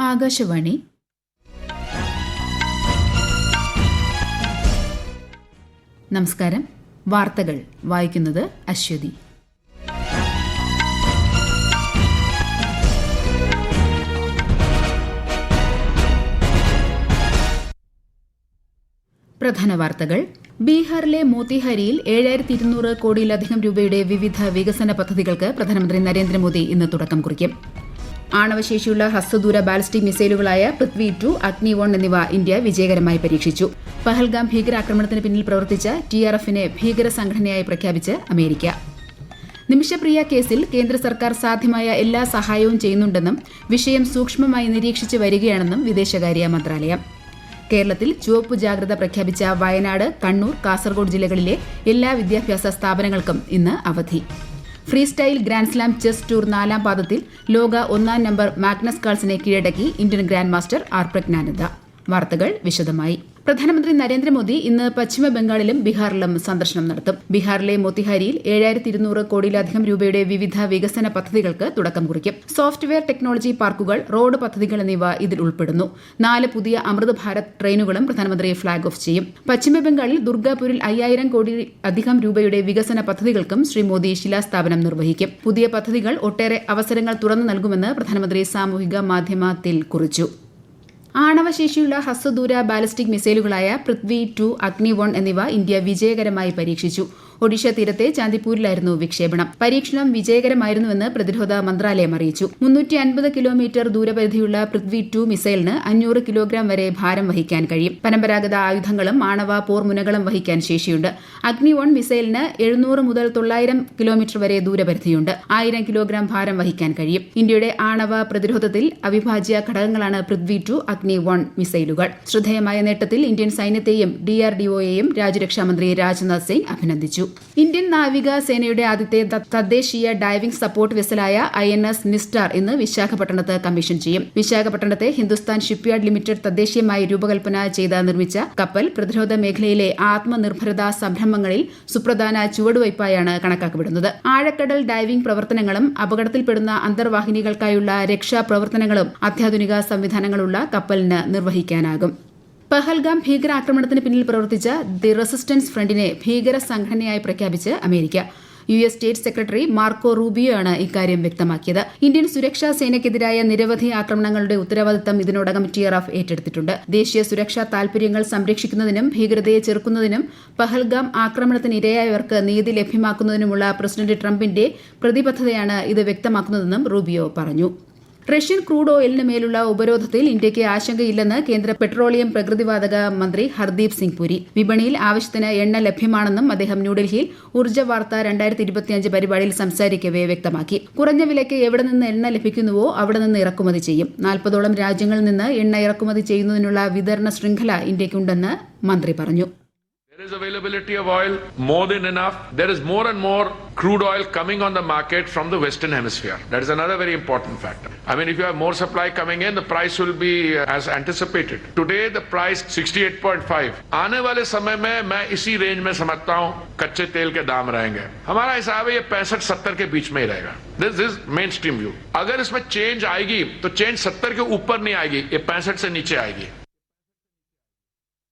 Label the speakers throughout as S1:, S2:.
S1: ആകാശവാണി. നമസ്കാരം. വാർത്തകൾ വായിക്കുന്നത് അശ്വതി. പ്രധാന വാർത്തകൾ. ബീഹാറിലെ മോത്തിഹാരിയിൽ 7200 കോടിയിലധികം രൂപയുടെ വിവിധ വികസന പദ്ധതികൾക്ക് പ്രധാനമന്ത്രി നരേന്ദ്രമോദി ഇന്ന് തുടക്കം കുറിക്കും. ആണവശേഷിയുള്ള ഹ്രസ്വദൂര ബാലിസ്റ്റിക് മിസൈലുകളായ പൃഥ്വി 2, അഗ്നി 1 എന്നിവ ഇന്ത്യ വിജയകരമായി പരീക്ഷിച്ചു. പഹൽഗാം ഭീകരാക്രമണത്തിന് പിന്നിൽ പ്രവർത്തിച്ച TRF-നെ ഭീകര സംഘടനയായി പ്രഖ്യാപിച്ച് അമേരിക്ക. നിമിഷപ്രിയ കേസിൽ കേന്ദ്ര സർക്കാർ സാധ്യമായ എല്ലാ സഹായവും ചെയ്യുന്നുണ്ടെന്നും വിഷയം സൂക്ഷ്മമായി നിരീക്ഷിച്ചു വരികയാണെന്നും വിദേശകാര്യ മന്ത്രാലയം. കേരളത്തിൽ ചുവപ്പ് ജാഗ്രത പ്രഖ്യാപിച്ച വയനാട്, കണ്ണൂർ, കാസർഗോഡ് ജില്ലകളിലെ എല്ലാ വിദ്യാഭ്യാസ സ്ഥാപനങ്ങൾക്കും ഇന്ന് അവധി. ഫ്രീസ്റ്റൈൽ ഗ്രാൻഡ്സ്ലാം ചെസ് ടൂർ 4ാം പാദത്തിൽ ലോക 1ാം നമ്പർ മാഗ്നസ് കാൾസിനെ കീഴടക്കി Indian grand master R Praggnanandhaa. വാർത്തകൾ വിശദമായി. പ്രധാനമന്ത്രി നരേന്ദ്രമോദി ഇന്ന് പശ്ചിമ ബംഗാളിലും ബീഹാറിലും സന്ദർശനം നടത്തും. ബീഹാറിലെ മോത്തിഹാരിയിൽ 7200 കോടിയിലധികം രൂപയുടെ വിവിധ വികസന പദ്ധതികൾക്ക് തുടക്കം കുറിക്കും. സോഫ്റ്റ്വെയർ ടെക്നോളജി പാർക്കുകൾ, റോഡ് പദ്ധതികൾ എന്നിവ ഇതിൽ ഉൾപ്പെടുന്നു. 4 പുതിയ അമൃത് ഭാരത് ട്രെയിനുകളും പ്രധാനമന്ത്രി ഫ്ളാഗ് ഓഫ് ചെയ്യും. പശ്ചിമ ബംഗാളിൽ ദുർഗാപൂരിൽ 5000 കോടി അധികം രൂപയുടെ വികസന പദ്ധതികൾക്കും ശ്രീ മോദി ശിലാസ്ഥാപനം നിർവഹിക്കും. പുതിയ പദ്ധതികൾ ഒട്ടേറെ അവസരങ്ങൾ തുറന്നു നൽകുമെന്ന് പ്രധാനമന്ത്രി സാമൂഹിക മാധ്യമത്തിൽ കുറിച്ചു. ആണവശേഷിയുള്ള ഹ്രസ്വദൂര ബാലിസ്റ്റിക് മിസൈലുകളായ പൃഥ്വി 2, അഗ്നി 1 എന്നിവ ഇന്ത്യ വിജയകരമായി പരീക്ഷിച്ചു. ഒഡീഷ തീരത്തെ ചാന്ദിപ്പൂരിലായിരുന്നു വിക്ഷേപണം. പരീക്ഷണം വിജയകരമായിരുന്നുവെന്ന് പ്രതിരോധ മന്ത്രാലയം അറിയിച്ചു. 350 കിലോമീറ്റർ ദൂരപരിധിയുള്ള പൃഥ്വി 2 മിസൈലിന് 500 കിലോഗ്രാം വരെ ഭാരം വഹിക്കാൻ കഴിയും. പരമ്പരാഗത ആയുധങ്ങളും ആണവ പോർമുനകളും വഹിക്കാൻ ശേഷിയുണ്ട്. അഗ്നി 1 മിസൈലിന് 700 മുതൽ 900 കിലോമീറ്റർ വരെ ദൂരപരിധിയുണ്ട്. 1000 കിലോഗ്രാം ഭാരം വഹിക്കാൻ കഴിയും. ഇന്ത്യയുടെ ആണവ പ്രതിരോധത്തിൽ അവിഭാജ്യ ഘടകങ്ങളാണ് പൃഥ്വി 2, അഗ്നി 1 മിസൈലുകൾ. ശ്രദ്ധേയമായ നേട്ടത്തിൽ ഇന്ത്യൻ സൈന്യത്തെയും DRDOയെയും രാജ്യരക്ഷാമന്ത്രി രാജ്നാഥ് സിംഗ് അഭിനന്ദിച്ചു. ഇന്ത്യൻ നാവിക സേനയുടെ ആദ്യത്തെ തദ്ദേശീയ ഡൈവിംഗ് സപ്പോർട്ട് വെസലായ INS നിസ്റ്റാർ ഇന്ന് വിശാഖപട്ടണത്ത് കമ്മീഷൻ ചെയ്യും. വിശാഖപട്ടണത്തെ ഹിന്ദുസ്ഥാൻ ഷിപ്പ്യാർഡ് ലിമിറ്റഡ് തദ്ദേശീയമായി രൂപകൽപ്പന ചെയ്ത് നിർമ്മിച്ച കപ്പൽ പ്രതിരോധ മേഖലയിലെ ആത്മനിർഭരതാ സംരംഭങ്ങളിൽ സുപ്രധാന ചുവടുവയ്പായാണ് കണക്കാക്കപ്പെടുന്നത്. ആഴക്കടൽ ഡൈവിംഗ് പ്രവർത്തനങ്ങളും അപകടത്തിൽപ്പെടുന്ന അന്തർവാഹിനികൾക്കായുള്ള രക്ഷാപ്രവർത്തനങ്ങളും അത്യാധുനിക സംവിധാനങ്ങളുള്ള കപ്പലിന് നിർവഹിക്കാനാകും. പഹൽഗാം ഭീകരാക്രമണത്തിന് പിന്നിൽ പ്രവർത്തിച്ച ദി റെസിസ്റ്റൻസ് ഫ്രണ്ടിനെ ഭീകര സംഘടനയായി പ്രഖ്യാപിച്ച് America. US state secretary Marco Rubio ആണ് ഇക്കാര്യം വ്യക്തമാക്കിയത്. ഇന്ത്യൻ സുരക്ഷാ സേനയ്ക്കെതിരായ നിരവധി ആക്രമണങ്ങളുടെ ഉത്തരവാദിത്തം ഇതിനോടകം TRF ഏറ്റെടുത്തിട്ടുണ്ട്. ദേശീയ സുരക്ഷാ താൽപര്യങ്ങൾ സംരക്ഷിക്കുന്നതിനും ഭീകരതയെ ചെറുക്കുന്നതിനും പഹൽഗാം ആക്രമണത്തിന് ഇരയായവർക്ക് നീതി ലഭ്യമാക്കുന്നതിനുമുള്ള പ്രസിഡന്റ് ട്രംപിന്റെ പ്രതിബദ്ധതയാണ് ഇത് വ്യക്തമാക്കുന്നതെന്നും റൂബിയോ പറഞ്ഞു. റഷ്യൻ ക്രൂഡ് ഓയിലിന് മേലുള്ള ഉപരോധത്തിൽ ഇന്ത്യയ്ക്ക് ആശങ്കയില്ലെന്ന് കേന്ദ്ര പെട്രോളിയം പ്രകൃതിവാതക മന്ത്രി ഹർദീപ് സിംഗ് പുരി. വിപണിയിൽ ആവശ്യത്തിന് എണ്ണ ലഭ്യമാണെന്നും അദ്ദേഹം ന്യൂഡൽഹിയിൽ ഊർജ്ജ വാർത്ത 2025 പരിപാടിയിൽ സംസാരിക്കവെ വ്യക്തമാക്കി. കുറഞ്ഞ വിലയ്ക്ക് എവിടെ നിന്ന് എണ്ണ ലഭിക്കുന്നുവോ അവിടെ നിന്ന് ഇറക്കുമതി ചെയ്യും. 40ഓളം രാജ്യങ്ങളിൽ നിന്ന് എണ്ണ ഇറക്കുമതി ചെയ്യുന്നതിനുള്ള വിതരണ ശൃംഖല ഇന്ത്യയ്ക്കുണ്ടെന്ന് മന്ത്രി പറഞ്ഞു.
S2: There is availability of oil more than enough. There is more and more crude oil coming on the market from the Western Hemisphere. That is another very important factor. I mean, if you have more supply coming in, the price will be as anticipated. Today, the price 68.5. आने वाले समय में मैं इसी range में समझता हूँ कच्चे तेल के दाम रहेंगे. हमारा हिसाब है ये 65-70 के बीच में ही रहेगा. This is mainstream view. अगर इसमें चेंज आएगी तो चेंज 70 के ऊपर नहीं आएगी, ये 65 से नीचे आएगी.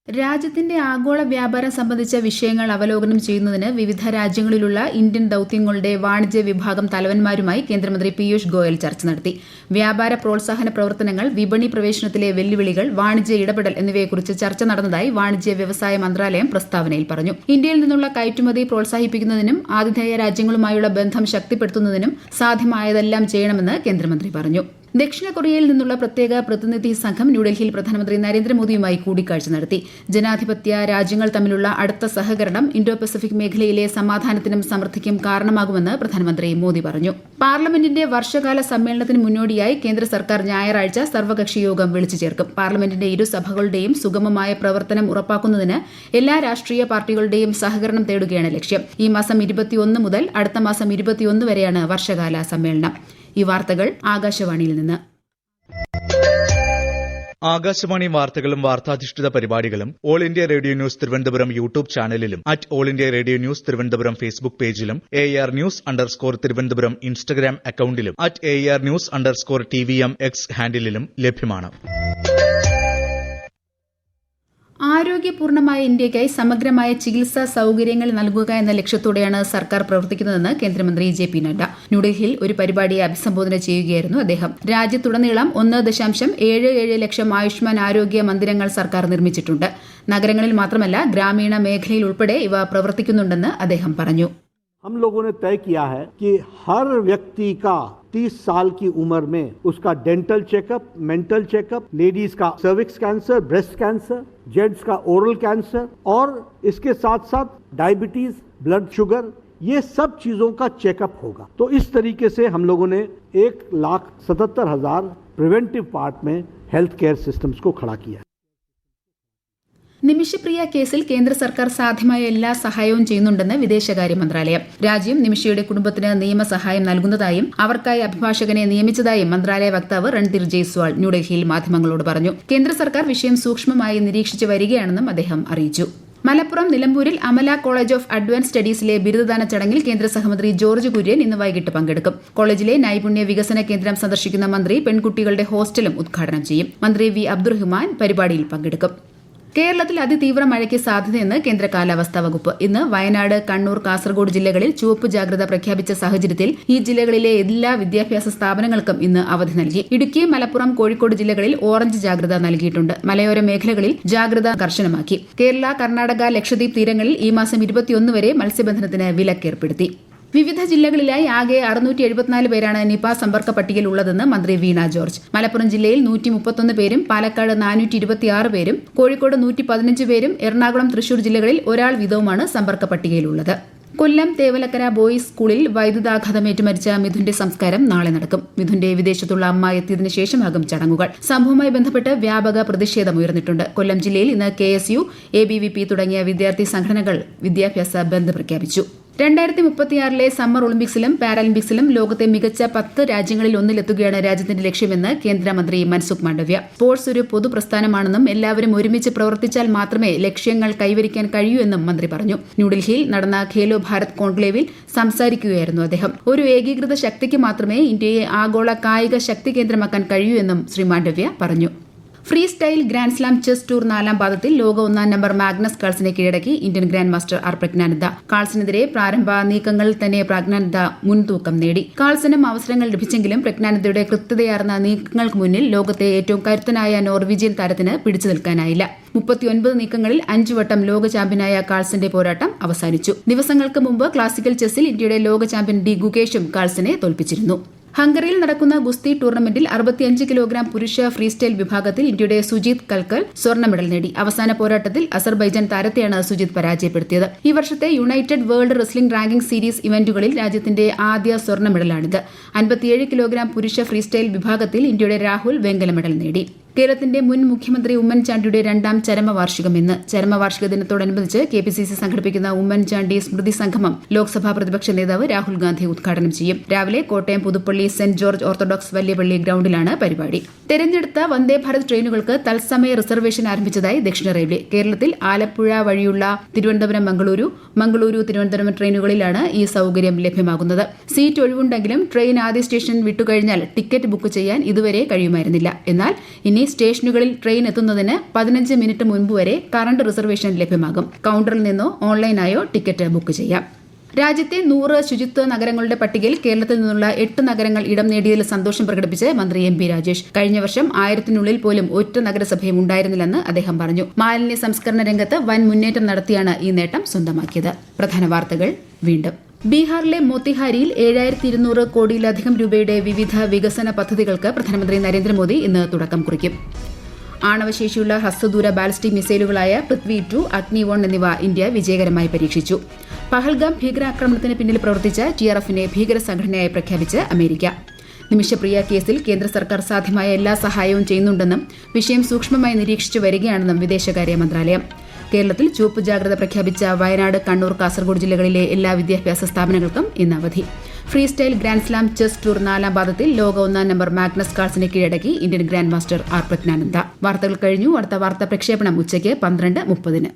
S1: രാജ്യത്തിന്റെ ആഗോള വ്യാപാരം സംബന്ധിച്ച വിഷയങ്ങൾ അവലോകനം ചെയ്യുന്നതിന് വിവിധ രാജ്യങ്ങളിലുള്ള ഇന്ത്യൻ ദൌത്യങ്ങളുടെ വാണിജ്യ വിഭാഗം തലവന്മാരുമായി കേന്ദ്രമന്ത്രി പീയൂഷ് ഗോയൽ ചർച്ച നടത്തി. വ്യാപാര പ്രോത്സാഹന പ്രവർത്തനങ്ങൾ, വിപണി പ്രവേശനത്തിലെ വെല്ലുവിളികൾ, വാണിജ്യ ഇടപെടൽ എന്നിവയെക്കുറിച്ച് ചർച്ച നടന്നതായി വാണിജ്യ വ്യവസായ മന്ത്രാലയം പ്രസ്താവനയിൽ പറഞ്ഞു. ഇന്ത്യയിൽ നിന്നുള്ള കയറ്റുമതി പ്രോത്സാഹിപ്പിക്കുന്നതിനും ആതിഥേയ രാജ്യങ്ങളുമായുള്ള ബന്ധം ശക്തിപ്പെടുത്തുന്നതിനും സാധ്യമായതെല്ലാം ചെയ്യണമെന്ന് കേന്ദ്രമന്ത്രി പറഞ്ഞു. ദക്ഷിണ കൊറിയയിൽ നിന്നുള്ള പ്രത്യേക പ്രതിനിധി സംഘം ന്യൂഡൽഹിയിൽ പ്രധാനമന്ത്രി നരേന്ദ്രമോദിയുമായി കൂടിക്കാഴ്ച നടത്തി. ജനാധിപത്യ രാജ്യങ്ങൾ തമ്മിലുള്ള അടുത്ത സഹകരണം ഇൻഡോ പസഫിക് മേഖലയിലെ സമാധാനത്തിനും സമൃദ്ധിക്കും കാരണമാകുമെന്ന് പ്രധാനമന്ത്രി മോദി പറഞ്ഞു. പാർലമെന്റിന്റെ വർഷകാല സമ്മേളനത്തിന് മുന്നോടിയായി കേന്ദ്ര സർക്കാർ ഞായറാഴ്ച സർവകക്ഷി യോഗം വിളിച്ചു ചേർക്കും. പാർലമെന്റിന്റെ ഇരുസഭകളുടെയും സുഗമമായ പ്രവർത്തനം ഉറപ്പാക്കുന്നതിന് എല്ലാ രാഷ്ട്രീയ പാർട്ടികളുടെയും സഹകരണം തേടുകയാണ് ലക്ഷ്യം. ഈ മാസം 21 മുതൽ അടുത്ത മാസം 21 വരെയാണ് വർഷകാല സമ്മേളനം. ഈ വാർത്തകൾ ആകാശവാണിയിൽ നിന്ന്.
S3: ആകാശവാണി വാർത്തകളും വാർത്താധിഷ്ഠിത പരിപാടികളും all India radio news Thiruvananthapuram YouTube ചാനലിലും @all India radio news Thiruvananthapuram Facebook പേജിലും AR News_ തിരുവനന്തപുരം ഇൻസ്റ്റഗ്രാം അക്കൌണ്ടിലും @AR News_TVM X ഹാൻഡിലും ലഭ്യമാണ്.
S1: ആരോഗ്യപൂർണമായ ഇന്ത്യയ്ക്കായി സമഗ്രമായ ചികിത്സാ സൌകര്യങ്ങൾ നൽകുക എന്ന ലക്ഷ്യത്തോടെയാണ് സർക്കാർ പ്രവർത്തിക്കുന്നതെന്ന് കേന്ദ്രമന്ത്രി JP നഡ്ഡ ന്യൂഡൽഹിയിൽ ഒരു പരിപാടിയെ അഭിസംബോധന ചെയ്യുകയായിരുന്നു അദ്ദേഹം. രാജ്യത്തുടനീളം 1.77 ലക്ഷം ആയുഷ്മാൻ ആരോഗ്യ മന്ദിരങ്ങൾ സർക്കാർ നിർമ്മിച്ചിട്ടുണ്ട്. നഗരങ്ങളിൽ മാത്രമല്ല ഗ്രാമീണ മേഖലയിൽ ഉൾപ്പെടെ ഇവ പ്രവർത്തിക്കുന്നുണ്ടെന്ന് അദ്ദേഹം പറഞ്ഞു.
S4: हम लोगों ने तय किया है कि हर व्यक्ति का 30 साल की उम्र में उसका dental checkup, mental checkup, ladies का cervix cancer, breast cancer, gents का ओरल कैंसर और इसके साथ साथ डायबिटीज, ब्लड शुगर, ये सब चीजों का चेकअप होगा. तो इस तरीके से हम लोगों ने 1,77,000 प्रिवेंटिव पार्ट में हेल्थ केयर सिस्टम्स को खड़ा किया है.
S1: നിമിഷപ്രിയ കേസിൽ കേന്ദ്ര സർക്കാർ സാധ്യമായ എല്ലാ സഹായവും ചെയ്യുന്നുണ്ടെന്ന് വിദേശകാര്യ മന്ത്രാലയം. രാജ്യം നിമിഷയുടെ കുടുംബത്തിന് നിയമസഹായം നൽകുന്നതായും അവർക്കായി അഭിഭാഷകനെ നിയമിച്ചതായും മന്ത്രാലയ വക്താവ് രൺധീർ ജയ്സ്വാൾ ന്യൂഡൽഹിയിൽ മാധ്യമങ്ങളോട് പറഞ്ഞു. കേന്ദ്ര സർക്കാർ വിഷയം സൂക്ഷ്മമായി നിരീക്ഷിച്ചു വരികയാണെന്നും അദ്ദേഹം അറിയിച്ചു. മലപ്പുറം നിലമ്പൂരിൽ അമല കോളേജ് ഓഫ് അഡ്വാൻസ് സ്റ്റഡീസിലെ ബിരുദദാന ചടങ്ങിൽ കേന്ദ്ര സഹമന്ത്രി ജോർജ് കുര്യൻ ഇന്ന് വൈകിട്ട് പങ്കെടുക്കും. കോളേജിലെ നൈപുണ്യ വികസന കേന്ദ്രം സന്ദർശിക്കുന്ന മന്ത്രി പെൺകുട്ടികളുടെ ഹോസ്റ്റലും ഉദ്ഘാടനം ചെയ്യും. മന്ത്രി വി അബ്ദുറഹ്മാൻ പരിപാടിയിൽ പങ്കെടുക്കും. കേരളത്തിൽ അതിതീവ്ര മഴയ്ക്ക് സാധ്യതയെന്ന് കേന്ദ്ര കാലാവസ്ഥാ വകുപ്പ്. ഇന്ന് വയനാട്, കണ്ണൂർ, കാസർഗോഡ് ജില്ലകളിൽ ചുവപ്പ് ജാഗ്രത പ്രഖ്യാപിച്ച സാഹചര്യത്തിൽ ഈ ജില്ലകളിലെ എല്ലാ വിദ്യാഭ്യാസ സ്ഥാപനങ്ങൾക്കും ഇന്ന് അവധി നൽകി. ഇടുക്കി, മലപ്പുറം, കോഴിക്കോട് ജില്ലകളിൽ ഓറഞ്ച് ജാഗ്രത നൽകിയിട്ടുണ്ട്. മലയോര മേഖലകളിൽ ജാഗ്രത കർശനമാക്കി. കേരള, കർണാടക, ലക്ഷദ്വീപ് തീരങ്ങളിൽ ഈ മാസം 21 വരെ മത്സ്യബന്ധനത്തിന് വിലക്കേർപ്പെടുത്തി. വിവിധ ജില്ലകളിലായി ആകെ 674 പേരാണ് നിപ സമ്പർക്ക പട്ടികയിൽ ഉള്ളതെന്ന് മന്ത്രി വീണ ജോർജ്. മലപ്പുറം ജില്ലയിൽ 131 പേരും, പാലക്കാട് 426 പേരും, കോഴിക്കോട് 115 പേരും, എറണാകുളം, തൃശൂർ ജില്ലകളിൽ ഒരാൾ വീതവുമാണ് സമ്പർക്ക പട്ടികയിലുള്ളത്. കൊല്ലം തേവലക്കര ബോയ്സ് സ്കൂളിൽ വൈദ്യുതാഘാതമേറ്റ് മരിച്ച മിഥുന്റെ സംസ്കാരം നാളെ നടക്കും. മിഥുന്റെ വിദേശത്തുള്ള അമ്മ എത്തിയതിനു ശേഷമാകും ചടങ്ങുകൾ. സംഭവവുമായി ബന്ധപ്പെട്ട് വ്യാപക പ്രതിഷേധം ഉയർന്നിട്ടുണ്ട്. കൊല്ലം ജില്ലയിൽ ഇന്ന് KSU, ABVP തുടങ്ങിയ വിദ്യാർത്ഥി സംഘടനകൾ വിദ്യാഭ്യാസ ബന്ദ് പ്രഖ്യാപിച്ചു. 2036 സമ്മർ ഒളിമ്പിക്സിലും പാരാലിമ്പിക്സിലും ലോകത്തെ മികച്ച 10 രാജ്യങ്ങളിൽ ഒന്നിലെത്തുകയാണ് രാജ്യത്തിന്റെ ലക്ഷ്യമെന്ന് കേന്ദ്രമന്ത്രി മൻസുഖ് മാണ്ഡവ്യ. സ്പോർട്സ് ഒരു പൊതുപ്രസ്ഥാനമാണെന്നും എല്ലാവരും ഒരുമിച്ച് പ്രവർത്തിച്ചാൽ മാത്രമേ ലക്ഷ്യങ്ങൾ കൈവരിക്കാൻ കഴിയൂ എന്നും മന്ത്രി പറഞ്ഞു. ന്യൂഡൽഹിയിൽ നടന്ന ഖേലോ ഭാരത് കോൺക്ലേവിൽ സംസാരിക്കുകയായിരുന്നു അദ്ദേഹം. ഒരു ഏകീകൃത ശക്തിക്ക് മാത്രമേ ഇന്ത്യയെ ആഗോള കായിക ശക്തി കേന്ദ്രമാക്കാൻ കഴിയൂ എന്നും ശ്രീ മാണ്ഡവ്യ പറഞ്ഞു. Free style grand slam chess tour 4ാം പാദത്തിൽ ലോക 1ാം നമ്പർ മാഗ്നസ് കാൾസിനെ കീഴടക്കി ഇന്ത്യൻ ഗ്രാൻഡ് മാസ്റ്റർ പ്രജ്ഞാനന്ദ. കാൾസിനെതിരെ പ്രാരംഭ നീക്കങ്ങളിൽ തന്നെ പ്രജ്ഞാനന്ദ മുൻതൂക്കം നേടി. കാൾസിനും അവസരങ്ങൾ ലഭിച്ചെങ്കിലും പ്രജ്ഞാനന്ദയുടെ കൃത്യതയാർന്ന നീക്കങ്ങൾക്ക് മുന്നിൽ ലോകത്തെ ഏറ്റവും കരുത്തനായ നോർവീജിയൻ താരത്തിന് പിടിച്ചു നിൽക്കാനായില്ല. 39 നീക്കങ്ങളിൽ 5 വട്ടം ലോക ചാമ്പ്യനായ കാൾസിന്റെ പോരാട്ടം അവസാനിച്ചു. ദിവസങ്ങൾക്ക് മുമ്പ് ക്ലാസിക്കൽ ചെസ്സിൽ ഇന്ത്യയുടെ ലോക ചാമ്പ്യൻ ഡി ഗുകേഷും കാൾസിനെ തോൽപ്പിച്ചിരുന്നു. ഹംഗറിയിൽ നടക്കുന്ന ഗുസ്തി ടൂർണമെന്റിൽ 65 കിലോഗ്രാം പുരുഷ ഫ്രീസ്റ്റൈൽ വിഭാഗത്തിൽ ഇന്ത്യയുടെ സുജിത് കൽക്കൽ സ്വർണ്ണ മെഡൽ നേടി. അവസാന പോരാട്ടത്തിൽ അസർബൈജാൻ താരത്തെയാണ് സുജിത് പരാജയപ്പെടുത്തിയത്. ഈ വർഷത്തെ United World Wrestling ranking series ഇവന്റുകളിൽ രാജ്യത്തിന്റെ ആദ്യ സ്വർണ്ണ മെഡലാണിത്. 57 കിലോഗ്രാം പുരുഷ ഫ്രീസ്റ്റൈൽ വിഭാഗത്തിൽ ഇന്ത്യയുടെ രാഹുൽ വെങ്കല മെഡൽ നേടി. കേരളത്തിന്റെ മുൻ മുഖ്യമന്ത്രി ഉമ്മൻചാണ്ടിയുടെ 2ാം ചരമവാർഷികം ഇന്ന്. ചരമവാർഷിക ദിനത്തോടനുബന്ധിച്ച് KPCC സംഘടിപ്പിക്കുന്ന ഉമ്മൻചാണ്ടി സ്മൃതി സംഗമം ലോക്സഭാ പ്രതിപക്ഷ നേതാവ് രാഹുൽ ഗാന്ധി ഉദ്ഘാടനം ചെയ്യും. രാവിലെ Kottayam Puthuppally Saint George Orthodox Valiyapally ഗ്രൌണ്ടിലാണ് പരിപാടി. തെരഞ്ഞെടുത്ത വന്ദേ ഭാരത് ട്രെയിനുകൾക്ക് തത്സമയ റിസർവേഷൻ ആരംഭിച്ചതായി ദക്ഷിണ റെയിൽവേ. കേരളത്തിൽ ആലപ്പുഴ വഴിയുള്ള തിരുവനന്തപുരം മംഗളൂരു തിരുവനന്തപുരം ട്രെയിനുകളിലാണ് ഈ സൌകര്യം ലഭ്യമാകുന്നത്. സീറ്റ് ഒഴിവുണ്ടെങ്കിലും ട്രെയിൻ ആദ്യ സ്റ്റേഷൻ വിട്ടുകഴിഞ്ഞാൽ ടിക്കറ്റ് ബുക്ക് ചെയ്യാൻ ഇതുവരെ കഴിയുമായിരുന്നില്ല. എന്നാൽ ഇനി സ്റ്റേഷനുകളിൽ ട്രെയിൻ എത്തുന്നതിന് 15 മിനിറ്റ് മുൻപ് വരെ കറണ്ട് റിസർവേഷൻ ലഭ്യമാകും. കൌണ്ടറിൽ നിന്നോ ഓൺലൈനായോ ടിക്കറ്റ് ബുക്ക് ചെയ്യാം. രാജ്യത്തെ 100 ശുചിത്വ നഗരങ്ങളുടെ പട്ടികയിൽ കേരളത്തിൽ നിന്നുള്ള 8 നഗരങ്ങൾ ഇടം നേടിയതിൽ സന്തോഷം പ്രകടിപ്പിച്ച് മന്ത്രി MP രാജേഷ്. കഴിഞ്ഞ വർഷം 1000-നുള്ളിൽ പോലും ഒറ്റ നഗരസഭയും ഉണ്ടായിരുന്നില്ലെന്ന് അദ്ദേഹം പറഞ്ഞു. മാലിന്യ സംസ്കരണ രംഗത്ത് വൻ മുന്നേറ്റം നടത്തിയാണ് ഈ നേട്ടം സ്വന്തമാക്കിയത്. പ്രധാന വാർത്തകൾ വീണ്ടും. ബീഹാറിലെ മോത്തിഹാരിയിൽ 7200 കോടിയിലധികം രൂപയുടെ വിവിധ വികസന പദ്ധതികൾക്ക് പ്രധാനമന്ത്രി നരേന്ദ്രമോദി ഇന്ന് തുടക്കം കുറിക്കും. ആണവശേഷിയുള്ള ഹ്രസ്വദൂര ബാലിസ്റ്റിക് മിസൈലുകളായ പൃഥ്വി 2, അഗ്നി 1 എന്നിവ ഇന്ത്യ വിജയകരമായി പരീക്ഷിച്ചു. പഹൽഗാം ഭീകരാക്രമണത്തിന് പിന്നിൽ പ്രവർത്തിച്ച TRFനെ ഭീകര സംഘടനയായി പ്രഖ്യാപിച്ച് അമേരിക്ക. നിമിഷപ്രിയ കേസിൽ കേന്ദ്ര സർക്കാർ സാധ്യമായ എല്ലാ സഹായവും ചെയ്യുന്നുണ്ടെന്നും വിഷയം സൂക്ഷ്മമായി നിരീക്ഷിച്ചു വരികയാണെന്നും വിദേശകാര്യ മന്ത്രാലയം. കേരളത്തിൽ ചുവപ്പ് ജാഗ്രത പ്രഖ്യാപിച്ച വയനാട്, കണ്ണൂർ, കാസർഗോഡ് ജില്ലകളിലെ എല്ലാ വിദ്യാഭ്യാസ സ്ഥാപനങ്ങൾക്കും ഇന്ന് അവധി. Freestyle grand slam chess tour 4ാം പാദത്തിൽ ലോക 1-ാം നമ്പർ മാഗ്നസ് കാൾസിനെ കീഴടക്കി Indian grand master R Praggnanandhaa. വാർത്തകൾ കഴിഞ്ഞു. അടുത്ത വാർത്താ പ്രക്ഷേപണം ഉച്ചയ്ക്ക് 12:30.